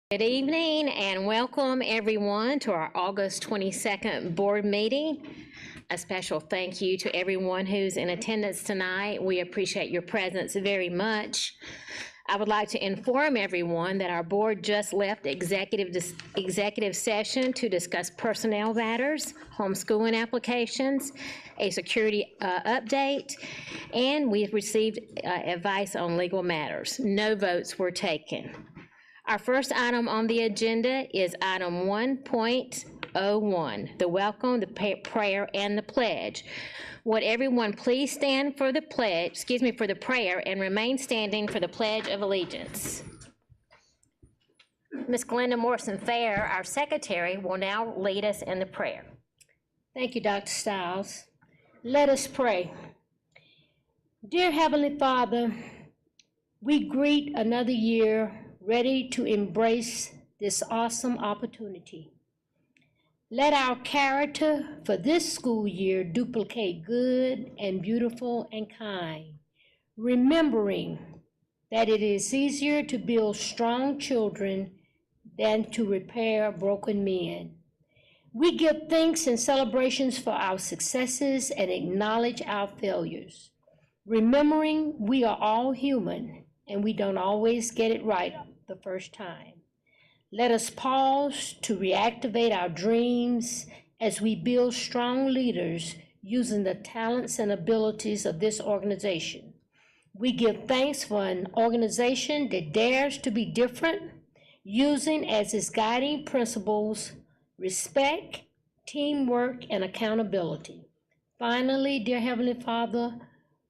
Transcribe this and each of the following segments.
Good evening and welcome everyone to our August 22nd board meeting. A special thank you to everyone who's in attendance tonight. We appreciate your presence very much. I would like to inform everyone that our board just left executive session to discuss personnel matters, homeschooling applications, a security update, and we've received advice on legal matters. No votes were taken. Our first item on the agenda is item 1.01, the welcome, the prayer, and the pledge. Would everyone please stand for the pledge, for the prayer, and remain standing for the Pledge of Allegiance. Ms. Glenda Morrison-Fair, our secretary, will now lead us in the prayer. Thank you, Dr. Stiles. Let us pray. Dear Heavenly Father, we greet another year ready to embrace this awesome opportunity. Let our character for this school year duplicate good and beautiful and kind, remembering that it is easier to build strong children than to repair broken men. We give thanks and celebrations for our successes and acknowledge our failures, remembering we are all human and we don't always get it right the first time. Let us pause to reactivate our dreams as we build strong leaders using the talents and abilities of this organization. We give thanks for an organization that dares to be different, using as its guiding principles respect, teamwork, and accountability. Finally, dear Heavenly Father,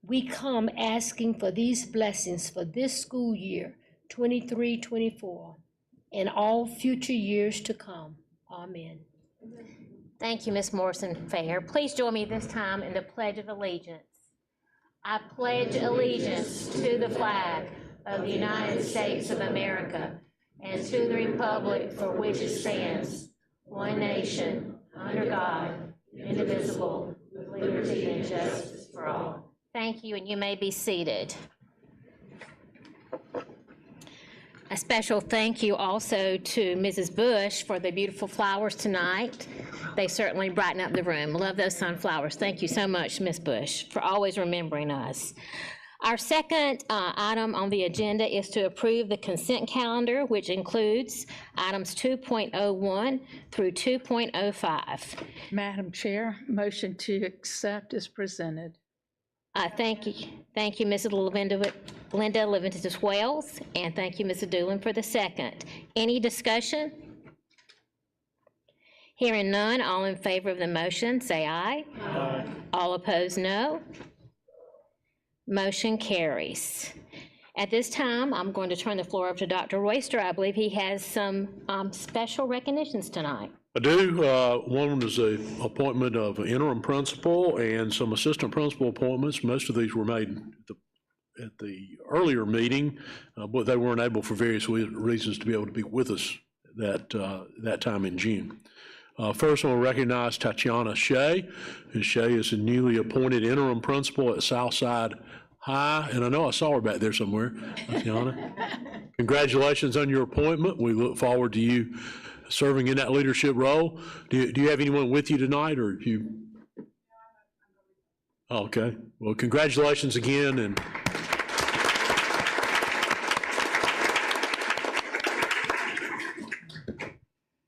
we come asking for these blessings for this school year, 23-24, and all future years to come. Amen. Thank you, Ms. Morrison-Fair. Please join me this time in the Pledge of Allegiance. I pledge allegiance to the flag of the United States of America and to the republic for which it stands, one nation, under God, indivisible, with liberty and justice for all. Thank you, and you may be seated. A special thank you also to Mrs. Bush for the beautiful flowers tonight. They certainly brighten up the room. Love those sunflowers. Thank you so much, Ms. Bush, for always remembering us. Our second item on the agenda is to approve the consent calendar, which includes items 2.01 through 2.05. Madam Chair, motion to accept is presented. Thank you, Mrs. Linda Leventis Wells, and thank you, Mrs. Doolin, for the second. Any discussion? Hearing none, all in favor of the motion, say aye. Aye. All opposed, no. Motion carries. At this time, I'm going to turn the floor over to Dr. Royster. I believe he has some special recognitions tonight. I do. One is the appointment of an interim principal and some assistant principal appointments. Most of these were made at the earlier meeting, but they weren't able for various reasons to be able to be with us that time in June. First, I want to recognize Tatiana Shea. Shea is a newly appointed interim principal at Southside High, and I know I saw her back there somewhere. Tatiana, congratulations on your appointment. We look forward to you serving in that leadership role. Do you have anyone with you tonight, or you? Oh, okay. Well, congratulations again, and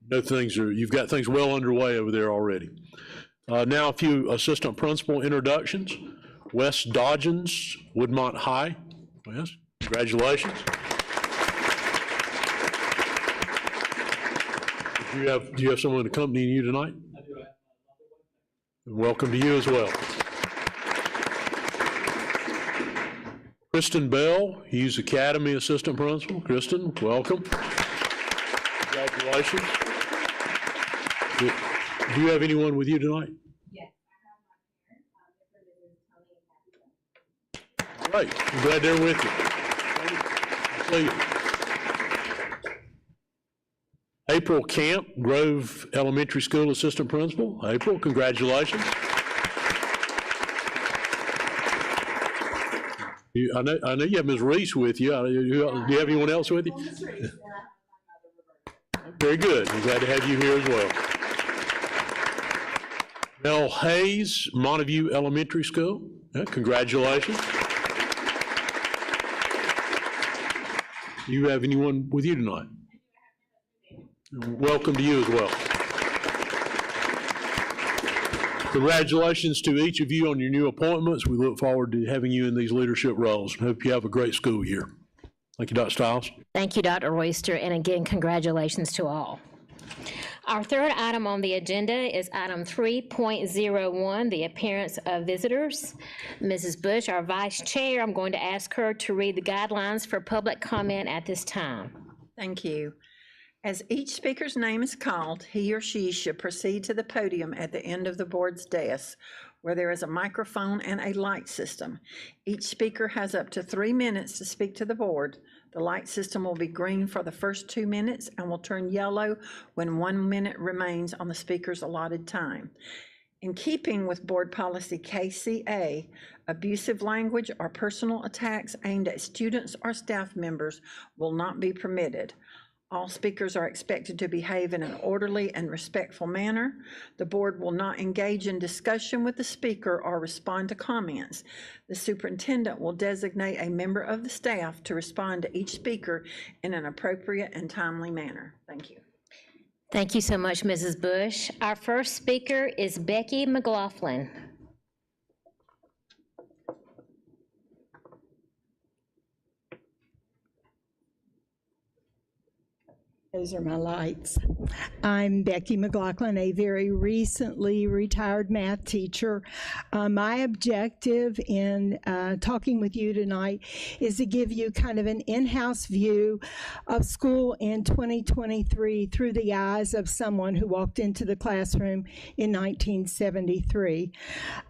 you've got things well underway over there already. Now a few assistant principal introductions. Wes Dodgens, Woodmont High. Wes, congratulations. Do you have someone accompanying you tonight? I do. Welcome to you as well. Kristen Bell, he's Academy Assistant Principal. Kristen, welcome. Congratulations. Do you have anyone with you tonight? Yes, I have my parents. Great. I'm glad they're with you. See you. April Camp, Grove Elementary School Assistant Principal. April, congratulations. I know you have Ms. Reese with you. Do you have anyone else with you? Very good. I'm glad to have you here as well. Mel Hayes, Montague Elementary School. Congratulations. Do you have anyone with you tonight? Welcome to you as well. Congratulations to each of you on your new appointments. We look forward to having you in these leadership roles. Hope you have a great school year. Thank you, Dr. Stiles. Thank you, Dr. Royster, and again, congratulations to all. Our third item on the agenda is item 3.01, the appearance of visitors. Mrs. Bush, our vice chair, I'm going to ask her to read the guidelines for public comment at this time. Thank you. As each speaker's name is called, he or she should proceed to the podium at the end of the board's dais, where there is a microphone and a light system. Each speaker has up to 3 minutes to speak to the board. The light system will be green for the first 2 minutes and will turn yellow when 1 minute remains on the speaker's allotted time. In keeping with Board Policy KCA, abusive language or personal attacks aimed at students or staff members will not be permitted. All speakers are expected to behave in an orderly and respectful manner. The board will not engage in discussion with the speaker or respond to comments. The superintendent will designate a member of the staff to respond to each speaker in an appropriate and timely manner. Thank you. Thank you so much, Mrs. Bush. Our first speaker is Becky McLaughlin. Those are my lights. I'm Becky McLaughlin, a very recently retired math teacher. My objective in talking with you tonight is to give you kind of an in-house view of school in 2023 through the eyes of someone who walked into the classroom in 1973.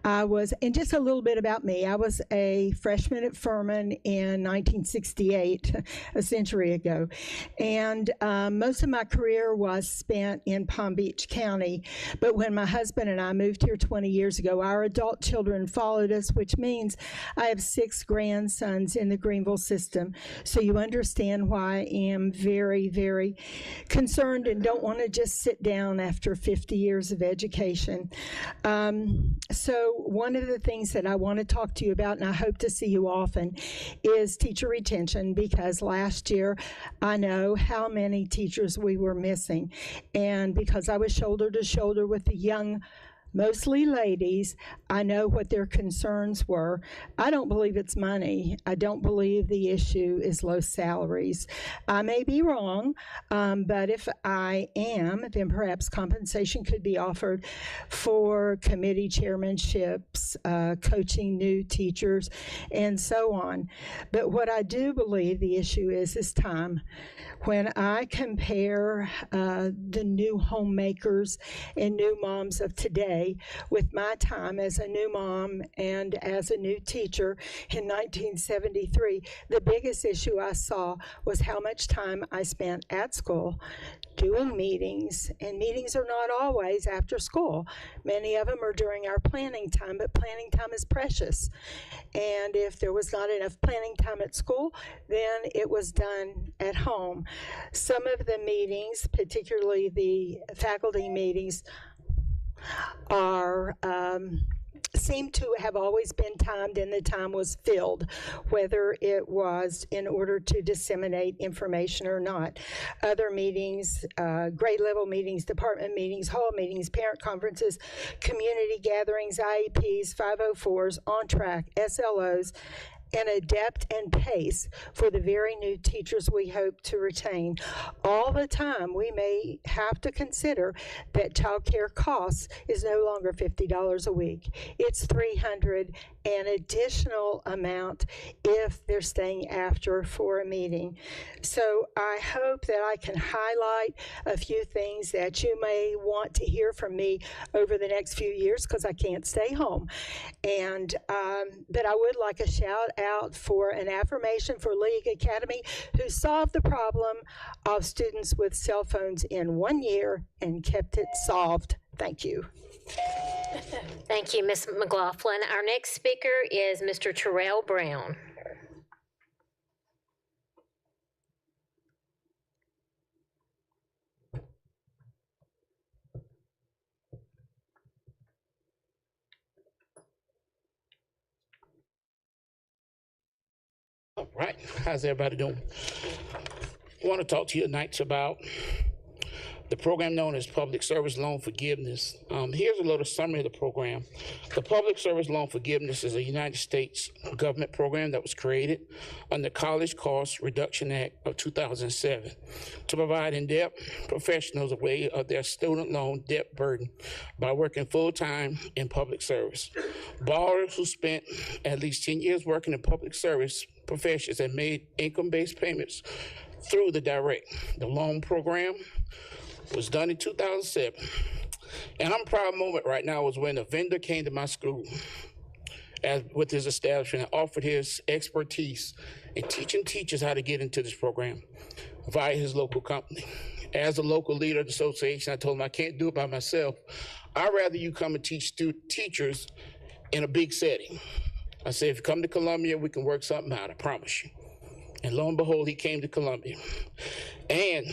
And just a little bit about me, I was a freshman at Furman in 1968, a century ago, and most of my career was spent in Palm Beach County, but when my husband and I moved here 20 years ago, our adult children followed us, which means I have 6 grandsons in the Greenville system. So you understand why I am very, very concerned and don't want to just sit down after 50 years of education. So one of the things that I want to talk to you about, and I hope to see you often, is teacher retention, because last year I know how many teachers we were missing. And because I was shoulder to shoulder with the young, mostly ladies, I know what their concerns were. I don't believe it's money. I don't believe the issue is low salaries. I may be wrong, but if I am, then perhaps compensation could be offered for committee chairmanships, coaching new teachers, and so on. But what I do believe the issue is time. When I compare the new homemakers and new moms of today with my time as a new mom and as a new teacher in 1973, the biggest issue I saw was how much time I spent at school doing meetings, and meetings are not always after school. Many of them are during our planning time, but planning time is precious. And if there was not enough planning time at school, then it was done at home. Some of the meetings, particularly the faculty meetings, are seem to have always been timed, and the time was filled, whether it was in order to disseminate information or not. Other meetings, grade level meetings, department meetings, hall meetings, parent conferences, community gatherings, IEPs, 504s, on track, SLOs, and a depth and pace for the very new teachers we hope to retain. All the time, we may have to consider that child care costs is no longer $50 a week. It's $300, an additional amount if they're staying after for a meeting. So I hope that I can highlight a few things that you may want to hear from me over the next few years, because I can't stay home. And but I would like a shout out for an affirmation for League Academy, who solved the problem of students with cell phones in 1 year and kept it solved. Thank you. Thank you, Ms. McLaughlin. Our next speaker is Mr. Terrell Brown. right, how's everybody doing? I want to talk to you tonight about the program known as Public Service Loan Forgiveness. Here's a little summary of the program. The Public Service Loan Forgiveness is a United States government program that was created under the College Cost Reduction Act of 2007 to provide in-depth professionals a way of their student loan debt burden by working full-time in public service. Borrowers who spent at least 10 years working in public service professions and made income-based payments through the direct. The loan program was done in 2007. And I'm proud moment right now was when a vendor came to my school with his establishment and offered his expertise in teaching teachers how to get into this program via his local company. As a local leader of the association, I told him I can't do it by myself. I'd rather you come and teach teachers in a big setting. I said, if you come to Columbia, we can work something out, I promise you. And lo and behold, he came to Columbia. And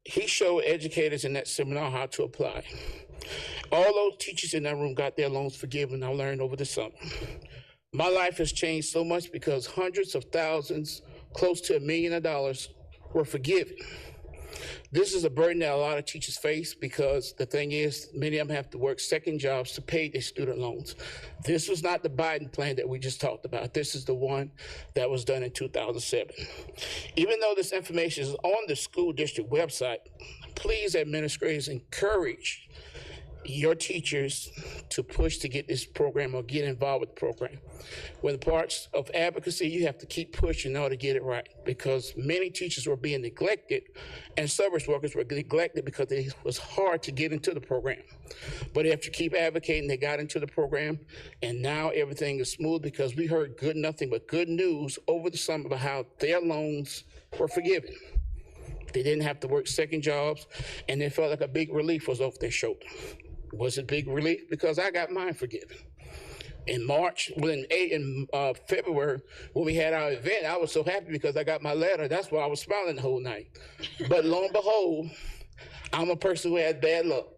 he showed educators in that seminar how to apply. All those teachers in that room got their loans forgiven, I learned over the summer. My life has changed so much because hundreds of thousands, close to $1 million were forgiven. This is a burden that a lot of teachers face because the thing is, many of them have to work second jobs to pay their student loans. This was not the Biden plan that we just talked about. This is the one that was done in 2007. Even though this information is on the school district website, please, administrators, encourage your teachers to push to get this program or get involved with the program. When the parts of advocacy, you have to keep pushing in order to get it right because many teachers were being neglected and service workers were neglected because it was hard to get into the program. But if you keep advocating, they got into the program and now everything is smooth because we heard nothing but good news over the summer about how their loans were forgiven. They didn't have to work second jobs and they felt like a big relief was off their shoulder. Was it big relief? Because I got mine forgiven. In March, in February, when we had our event, I was so happy because I got my letter. That's why I was smiling the whole night. But lo and behold, I'm a person who has bad luck.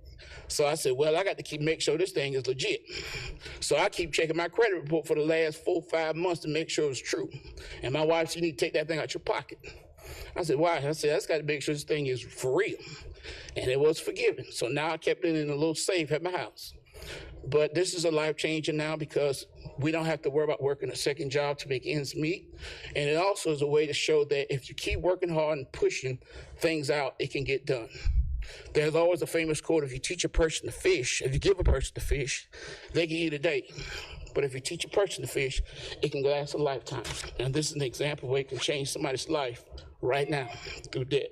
So I said, well, I got to make sure this thing is legit. So I keep checking my credit report for the last 4 or 5 months to make sure it's true. And my wife, you need to take that thing out your pocket. I said, why? I said, that's got to make sure this thing is for real. And it was forgiven. So now I kept it in a little safe at my house. But this is a life changer now because we don't have to worry about working a second job to make ends meet. And it also is a way to show that if you keep working hard and pushing things out, it can get done. There's always a famous quote, if you teach a person to fish, if you give a person to fish, they can eat a day. But if you teach a person to fish, it can last a lifetime. And this is an example where it can change somebody's life right now through debt.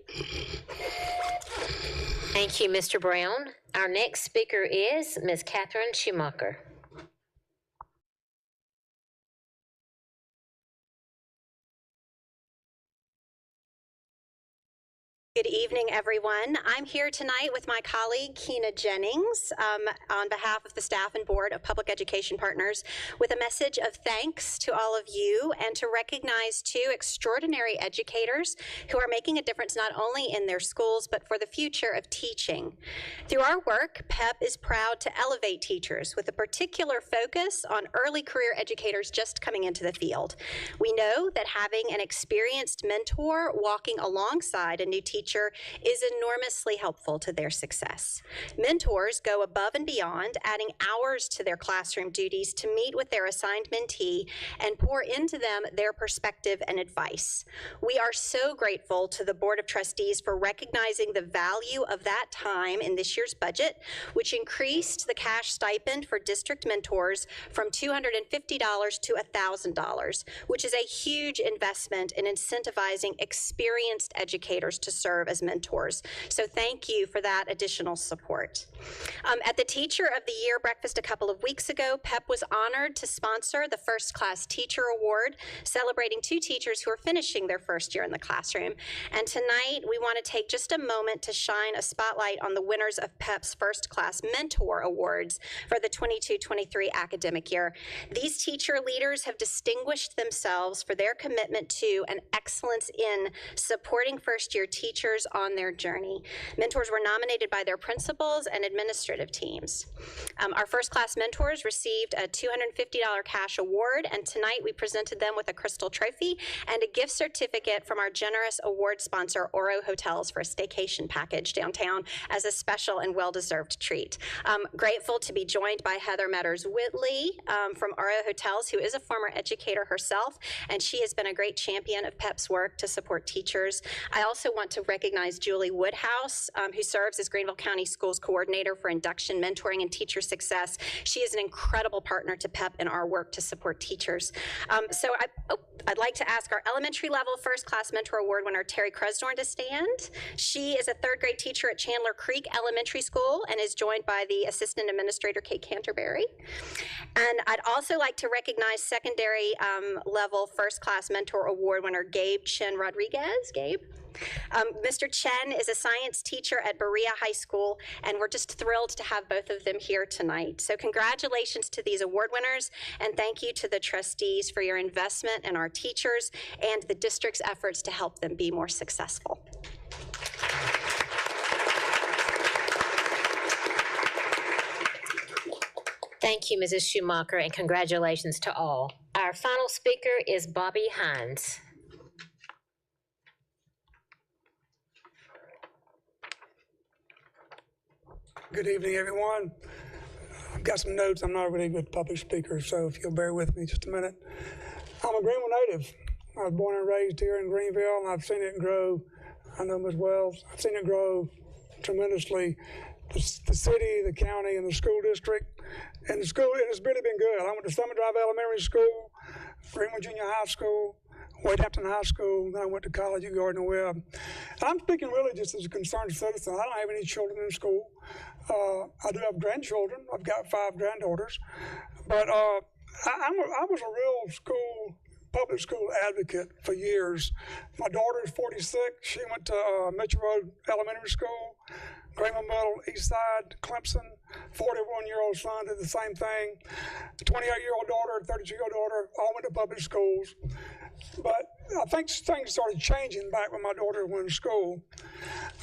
Thank you, Mr. Brown. Our next speaker is Ms. Catherine Schumacher. Good evening, everyone. I'm here tonight with my colleague, Keena Jennings, on behalf of the staff and board of Public Education Partners, with a message of thanks to all of you and to recognize 2 extraordinary educators who are making a difference not only in their schools, but for the future of teaching. Through our work, PEP is proud to elevate teachers with a particular focus on early career educators just coming into the field. We know that having an experienced mentor walking alongside a new teacher is enormously helpful to their success. Mentors go above and beyond, adding hours to their classroom duties to meet with their assigned mentee and pour into them their perspective and advice. We are so grateful to the Board of Trustees for recognizing the value of that time in this year's budget, which increased the cash stipend for district mentors from $250 to $1,000, which is a huge investment in incentivizing experienced educators to serve as mentors. So thank you for that additional support. At the Teacher of the Year breakfast a couple of weeks ago, PEP was honored to sponsor the First Class Teacher Award, celebrating 2 teachers who are finishing their first year in the classroom. And tonight, we want to take just a moment to shine a spotlight on the winners of PEP's First Class Mentor Awards for the 22-23 academic year. These teacher leaders have distinguished themselves for their commitment to and excellence in supporting first-year teachers teachers on their journey. Mentors were nominated by their principals and administrative teams. Our first class mentors received a $250 cash award, and tonight we presented them with a crystal trophy and a gift certificate from our generous award sponsor, Oro Hotels, for a staycation package downtown as a special and well-deserved treat. Grateful to be joined by Heather Metters-Whitley from Oro Hotels, who is a former educator herself, and she has been a great champion of PEP's work to support teachers. I also want to recognize Julie Woodhouse, who serves as Greenville County Schools Coordinator for Induction, Mentoring, and Teacher Success. She is an incredible partner to PEP in our work to support teachers. I'd like to ask our elementary level first class mentor award winner, Terry Cresdorn, to stand. She is a third grade teacher at Chandler Creek Elementary School and is joined by the assistant administrator, Kate Canterbury. And I'd also like to recognize secondary level first class mentor award winner, Gabe Chen Rodriguez. Gabe? Mr. Chen is a science teacher at Berea High School, and we're just thrilled to have both of them here tonight. So congratulations to these award winners, and thank you to the trustees for your investment in our teachers and the district's efforts to help them be more successful. Thank you, Mrs. Schumacher, and congratulations to all. Our final speaker is Bobby Hines. Good evening, everyone. I've got some notes. I'm not a really good public speaker, so if you'll bear with me just a minute. I'm a Greenville native. I was born and raised here in Greenville, and I've seen it grow. I know Ms. Wells. I've seen it grow tremendously. The city, the county, and the school district. And the school, it has really been good. I went to Summit Drive Elementary School, Greenville Junior High School, Wade-Hampton High School, then I went to college at Gardner-Webb. And I'm speaking really just as a concerned citizen. I don't have any children in school. I do have grandchildren. I've got 5 granddaughters. But I was a real public school advocate for years. My daughter is 46. She went to Mitchell Road Elementary School, Greenville Middle, East Side, Clemson. 41-year-old son did the same thing. 28-year-old daughter, 32-year-old daughter, all went to public schools. But I think things started changing back when my daughter went to school.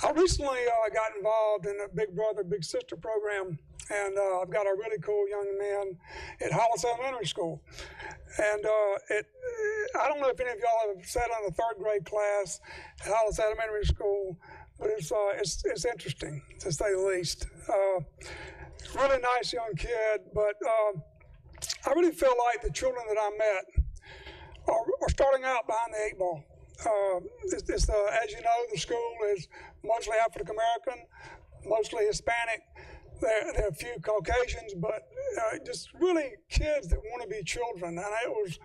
I recently got involved in a Big Brother, Big Sister program, and I've got a really cool young man at Hollis Elementary School. And I don't know if any of y'all have sat on a 3rd grade class at Hollis Elementary School, but it's interesting, to say the least. Really nice young kid, but I really feel like the children that I met are starting out behind the 8 ball. As you know, the school is mostly African American, mostly Hispanic. There are a few Caucasians, but just really kids that want to be children. And it was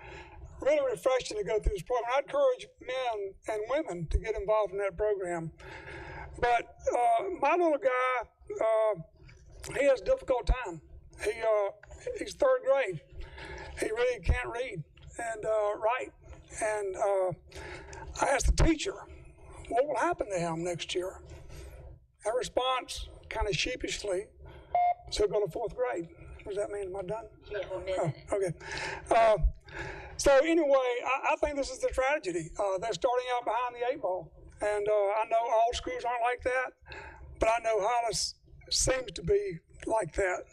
really refreshing to go through this program. I encourage men and women to get involved in that program. But my little guy, he has a difficult time. He's 3rd grade. He really can't read and write. And I asked the teacher, what will happen to him next year? Her response, kind of sheepishly, so he'll go to 4th grade. What does that mean? Am I done? Yeah, 1 minute. Oh, okay. So anyway, I think this is the tragedy. They're starting out behind the 8 ball. And I know all schools aren't like that, but I know Hollis seems to be like that.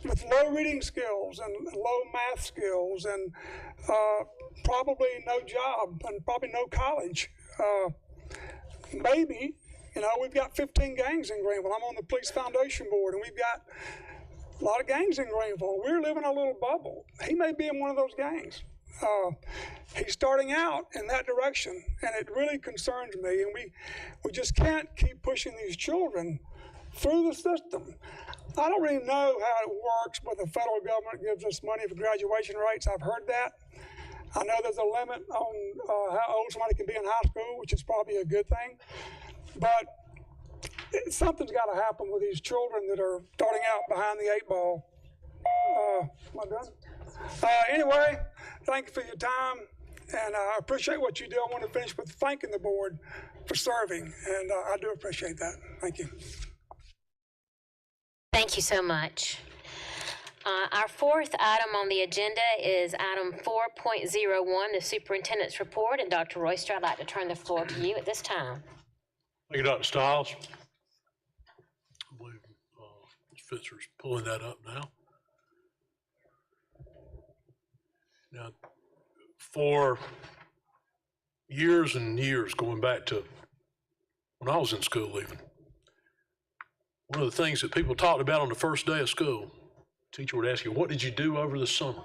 With low reading skills and low math skills and probably no job and probably no college. Maybe, we've got 15 gangs in Greenville. I'm on the Police Foundation Board, and we've got a lot of gangs in Greenville. We're living a little bubble. He may be in one of those gangs. He's starting out in that direction, and it really concerns me. And we just can't keep pushing these children through the system. I don't really know how it works, but the federal government gives us money for graduation rates. I've heard that. I know there's a limit on how old somebody can be in high school, which is probably a good thing. But something's got to happen with these children that are starting out behind the 8 ball. Am I done? Anyway, thank you for your time, and I appreciate what you do. I want to finish with thanking the board for serving, and I do appreciate that. Thank you. Thank you so much. Our 4th item on the agenda is item 4.01, the superintendent's report. And Dr. Royster, I'd like to turn the floor to you at this time. Thank you, Dr. Stiles. I believe Ms. Fitzer's pulling that up now. Now, for years and years, going back to when I was in school even, one of the things that people talked about on the first day of school, the teacher would ask you, what did you do over the summer?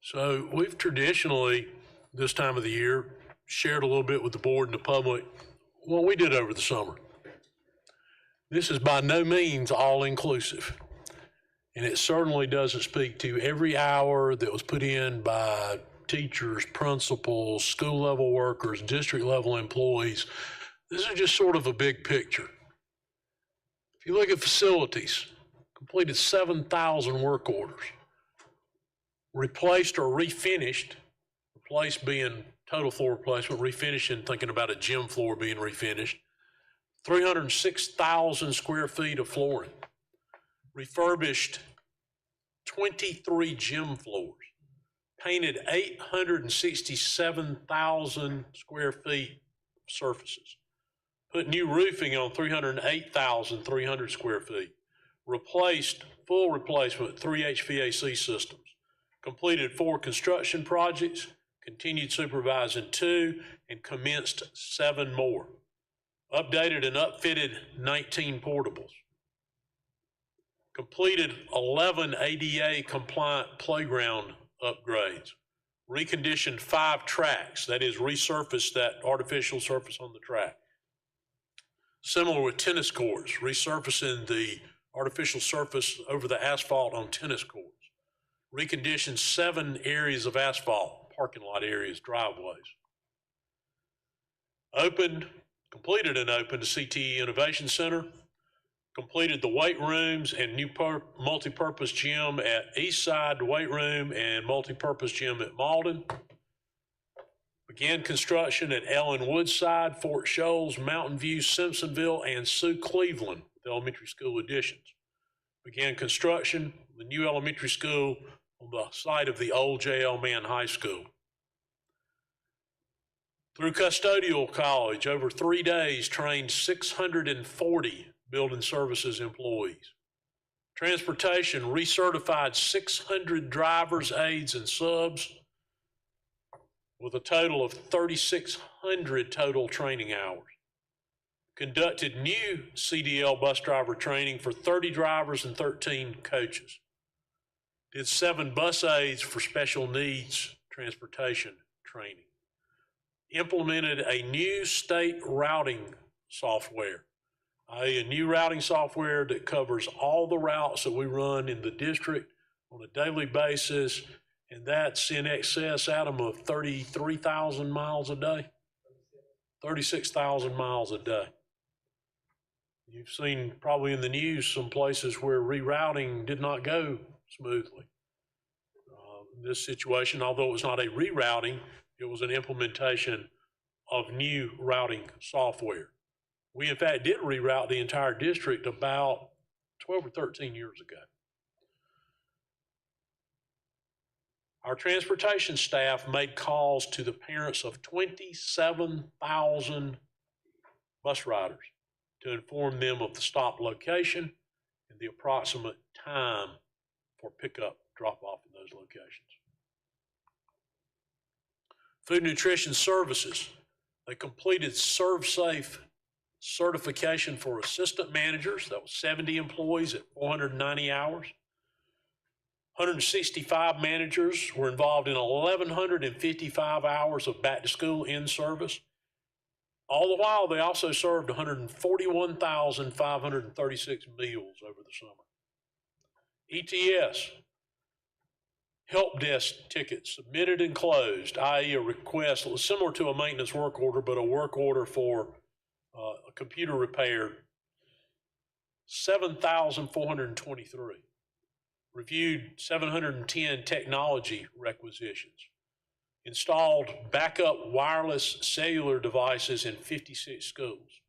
So we've traditionally, this time of the year, shared a little bit with the board and the public what we did over the summer. This is by no means all-inclusive, and it certainly doesn't speak to every hour that was put in by teachers, principals, school-level workers, district-level employees. This is just sort of a big picture. If you look at facilities, completed 7,000 work orders, replaced or refinished, replaced being total floor replacement, refinishing, thinking about a gym floor being refinished, 306,000 square feet of flooring, refurbished 23 gym floors, painted 867,000 square feet of surfaces, put new roofing on 308,300 square feet, replaced, full replacement, 3 HVAC systems, completed 4 construction projects, continued supervising 2, and commenced 7 more. Updated and upfitted 19 portables. Completed 11 ADA compliant playground upgrades. Reconditioned 5 tracks, that is, resurfaced that artificial surface on the track. Similar with tennis courts, resurfacing the artificial surface over the asphalt on tennis courts. Reconditioned 7 areas of asphalt, parking lot areas, driveways. Completed and opened the CTE Innovation Center. Completed the weight rooms and new multi-purpose gym at Eastside Weight Room and multi-purpose gym at Malden. Began construction at Ellen Woodside, Fort Shoals, Mountain View, Simpsonville, and Sioux Cleveland with elementary school additions. Began construction of the new elementary school on the site of the old J.L. Mann High School. Through custodial college, over 3 days, trained 640 building services employees. Transportation, recertified 600 drivers, aides, and subs with a total of 3,600 total training hours. Conducted new CDL bus driver training for 30 drivers and 13 coaches. Did 7 bus aids for special needs transportation training. Implemented a new state routing software, a new routing software that covers all the routes that we run in the district on a daily basis, and that's in excess, Adam, of 33,000 miles a day, 36,000 miles a day. You've seen probably in the news some places where rerouting did not go smoothly. In this situation, although it was not a rerouting, it was an implementation of new routing software. We, in fact, did reroute the entire district about 12 or 13 years ago. Our transportation staff made calls to the parents of 27,000 bus riders to inform them of the stop location and the approximate time for pickup, drop-off in those locations. Food Nutrition Services, they completed ServSafe certification for assistant managers. That was 70 employees at 490 hours. 165 managers were involved in 1,155 hours of back to school in service. All the while, they also served 141,536 meals over the summer. ETS, help desk tickets submitted and closed, i.e. a request similar to a maintenance work order, but a work order for a computer repair, 7,423. Reviewed 710 technology requisitions. Installed backup wireless cellular devices in 56 schools.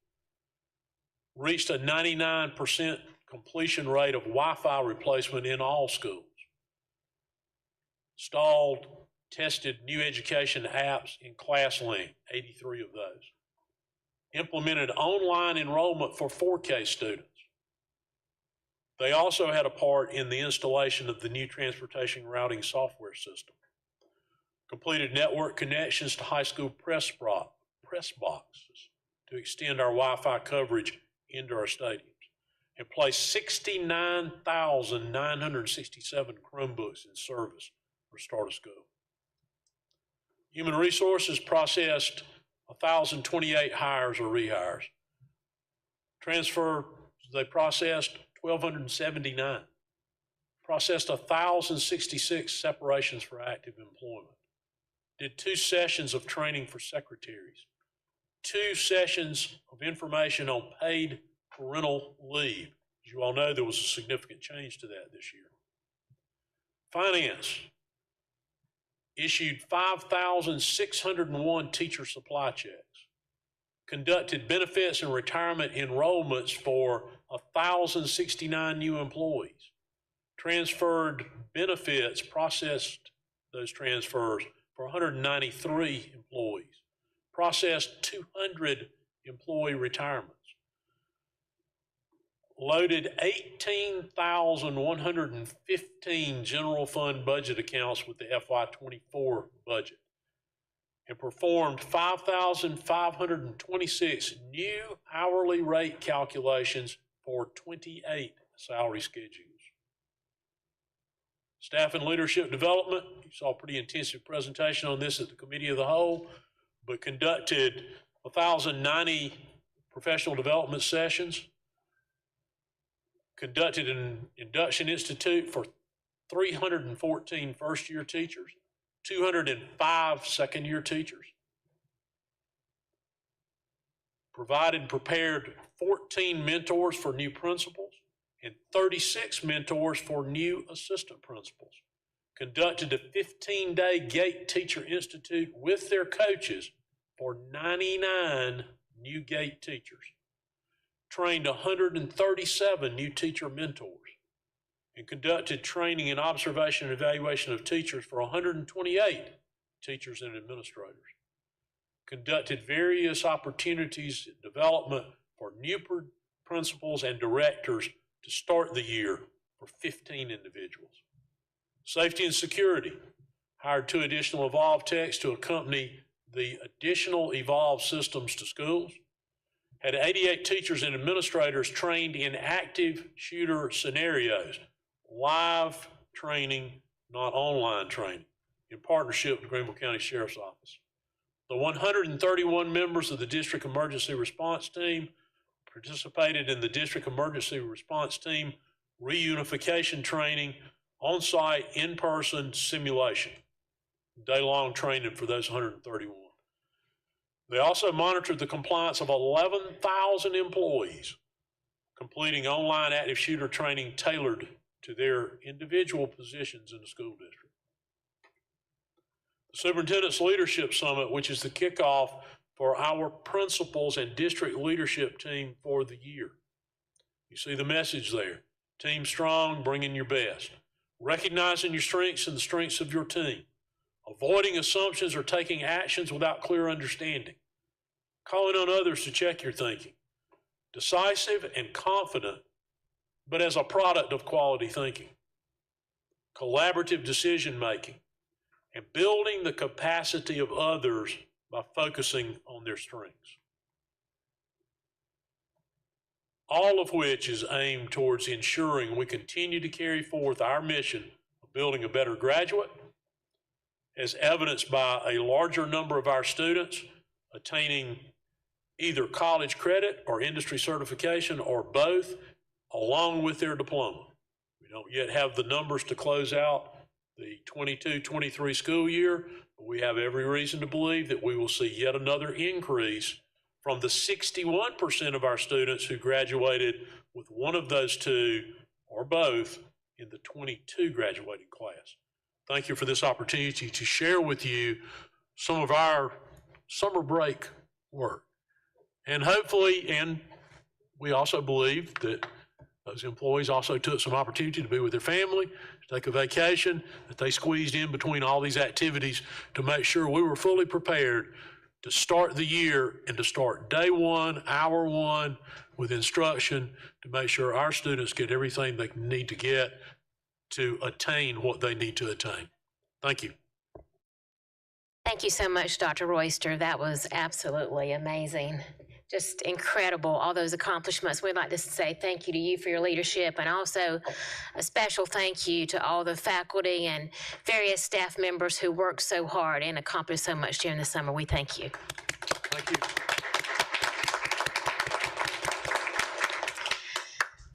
Reached a 99% completion rate of Wi-Fi replacement in all schools. Installed, tested new education apps in ClassLink, 83 of those. implemented online enrollment for 4K students. They also had a part in the installation of the new transportation routing software system, completed network connections to high school press boxes to extend our Wi-Fi coverage into our stadiums, and placed 69,967 Chromebooks in service for start of school. Human Resources processed 1,028 hires or rehires. Transfer, they processed 1,279. Processed 1,066 separations for active employment. Did 2 sessions of training for secretaries. 2 sessions of information on paid parental leave. As you all know, there was a significant change to that this year. Finance issued 5,601 teacher supply checks, conducted benefits and retirement enrollments for 1,069 new employees, transferred benefits, processed those transfers for 193 employees, processed 200 employee retirements, loaded 18,115 general fund budget accounts with the FY24 budget, and performed 5,526 new hourly rate calculations for 28 salary schedules. Staff and leadership development, you saw a pretty intensive presentation on this at the Committee of the Whole, but conducted 1,090 professional development sessions, conducted an induction institute for 314 first-year teachers, 205 second-year teachers, provided and prepared 14 mentors for new principals and 36 mentors for new assistant principals, conducted a 15-day GATE Teacher Institute with their coaches for 99 new GATE teachers, trained 137 new teacher mentors, and conducted training and observation and evaluation of teachers for 128 teachers and administrators, conducted various opportunities and development for new principals and directors to start the year for 15 individuals. Safety and security, hired 2 additional Evolve techs to accompany the additional Evolve systems to schools, had 88 teachers and administrators trained in active shooter scenarios, live training, not online training, in partnership with the Greenville County Sheriff's Office. The 131 members of the District Emergency Response Team participated in the District Emergency Response Team reunification training, on-site, in-person simulation, day-long training for those 131. They also monitored the compliance of 11,000 employees, completing online active shooter training tailored to their individual positions in the school district. The Superintendent's Leadership Summit, which is the kickoff for our principals and district leadership team for the year. You see the message there. Team strong, bringing your best. Recognizing your strengths and the strengths of your team. Avoiding assumptions or taking actions without clear understanding. Calling on others to check your thinking. Decisive and confident, but as a product of quality thinking. Collaborative decision making. And building the capacity of others by focusing on their strengths. All of which is aimed towards ensuring we continue to carry forth our mission of building a better graduate, as evidenced by a larger number of our students attaining either college credit or industry certification or both, along with their diploma. We don't yet have the numbers to close out the 22-23 school year, but we have every reason to believe that we will see yet another increase from the 61% of our students who graduated with one of those 2 or both in the 22 graduating class. Thank you for this opportunity to share with you some of our summer break work. And hopefully, and we also believe that those employees also took some opportunity to be with their family, to take a vacation, that they squeezed in between all these activities to make sure we were fully prepared to start the year and to start day one, hour one, with instruction to make sure our students get everything they need to get to attain what they need to attain. Thank you. Thank you so much, Dr. Royster. That was absolutely amazing. Just incredible, all those accomplishments. We'd like to say thank you to you for your leadership, and also a special thank you to all the faculty and various staff members who worked so hard and accomplished so much during the summer. We thank you. Thank you.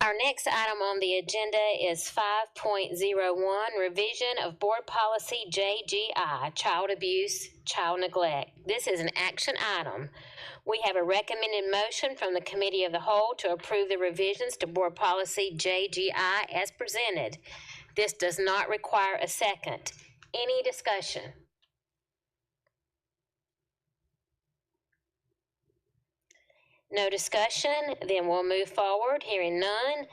Our next item on the agenda is 5.01, revision of board policy JGI, child abuse, child neglect. This is an action item. We have a recommended motion from the Committee of the Whole to approve the revisions to board policy JGI as presented. This does not require a second. Any discussion? No discussion, then we'll move forward. Hearing none,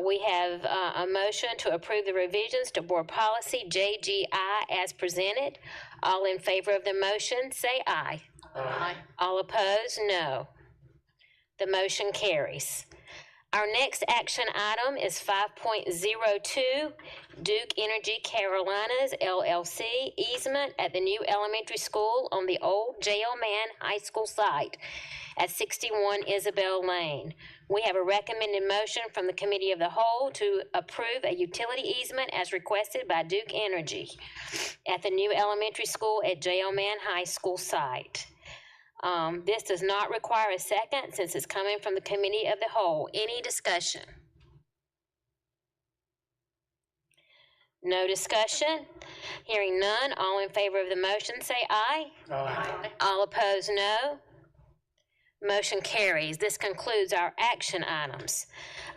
we have a motion to approve the revisions to board policy JGI as presented. All in favor of the motion, say aye. Aye. All opposed, no. The motion carries. Our next action item is 5.02, Duke Energy Carolinas LLC easement at the new elementary school on the old J.L. Mann High School site at 61 Isabel Lane. We have a recommended motion from the Committee of the Whole to approve a utility easement as requested by Duke Energy at the new elementary school at J.L. Mann High School site. This does not require a second since it's coming from the Committee of the Whole. Any discussion? No discussion? Hearing none, all in favor of the motion say aye. Aye. All opposed, no. Motion carries. This concludes our action items.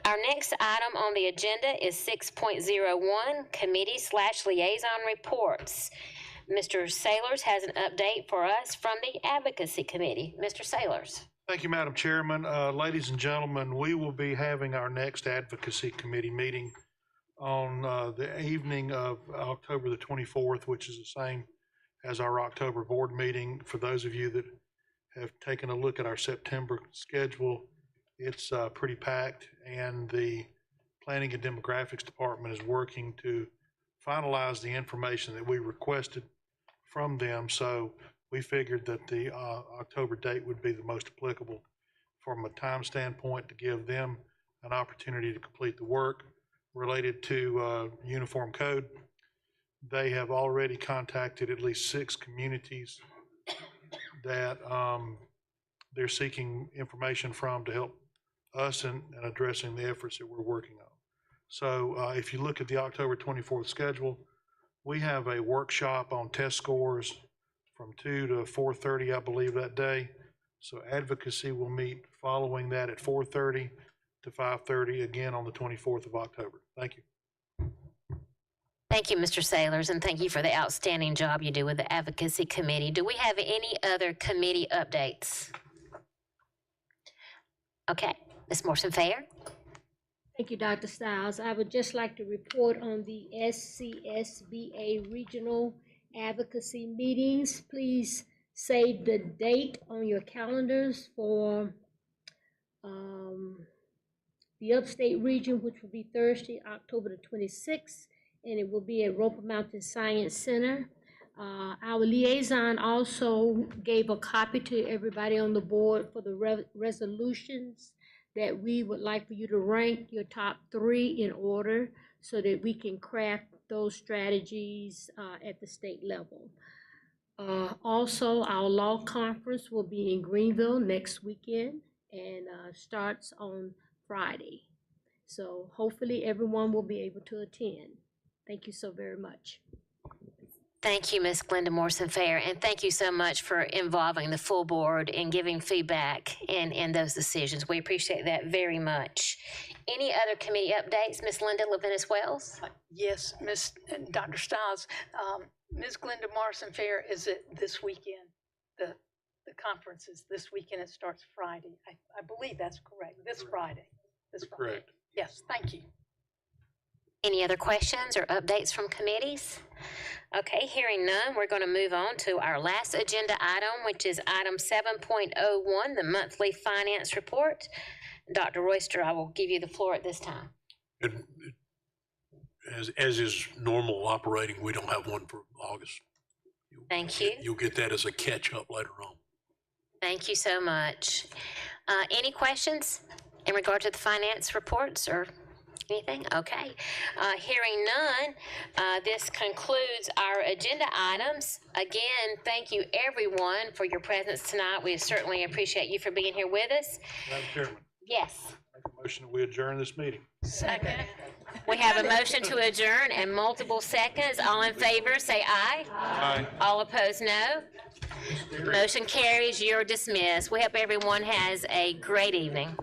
Our next item on the agenda is 6.01, committee/liaison reports. Mr. Sailors has an update for us from the Advocacy Committee. Mr. Sailors. Thank you, Madam Chairman. Ladies and gentlemen, we will be having our next Advocacy Committee meeting on the evening of October the 24th, which is the same as our October board meeting. For those of you that have taken a look at our September schedule, it's pretty packed, and the Planning and Demographics Department is working to finalize the information that we requested from them. So we figured that the October date would be the most applicable from a time standpoint to give them an opportunity to complete the work related to uniform code. They have already contacted at least 6 communities that they're seeking information from to help us in addressing the efforts that we're working on. So if you look at the October 24th schedule, we have a workshop on test scores from 2 to 4:30, I believe, that day. So advocacy will meet following that at 4:30 to 5:30, again on the 24th of October. Thank you. Thank you, Mr. Sailors, and thank you for the outstanding job you do with the Advocacy Committee. Do we have any other committee updates? Okay, Ms. Morrison-Fair. Thank you, Dr. Stiles. I would just like to report on the SCSBA Regional Advocacy meetings. Please save the date on your calendars for the upstate region, which will be Thursday, October the 26th, and it will be at Roper Mountain Science Center. Our liaison also gave a copy to everybody on the board for the resolutions that we would like for you to rank your top 3 in order so that we can craft those strategies at the state level. Also, our law conference will be in Greenville next weekend and starts on Friday. So hopefully everyone will be able to attend. Thank you so very much. Thank you, Ms. Glenda Morrison-Fair, and thank you so much for involving the full board and giving feedback in those decisions. We appreciate that very much. Any other committee updates? Ms. Linda Levinas-Wells? Yes, Dr. Stiles. Ms. Glenda Morrison-Fair, is it this weekend? The conference is this weekend. It starts Friday. I believe that's correct. This Friday. This Friday. Correct. Yes, thank you. Any other questions or updates from committees? Okay, hearing none, we're going to move on to our last agenda item, which is item 7.01, the monthly finance report. Dr. Royster, I will give you the floor at this time. As is normal operating, we don't have one for August. Thank you. You'll get that as a catch-up later on. Thank you so much. Any questions in regard to the finance reports or anything? Okay. Hearing none, this concludes our agenda items. Again, thank you everyone for your presence tonight. We certainly appreciate you for being here with us. Madam Chairman, Yes. make a motion that we adjourn this meeting. Second. We have a motion to adjourn and multiple seconds. All in favor, say aye. Aye. All opposed, no. Motion carries. You're dismissed. We hope everyone has a great evening.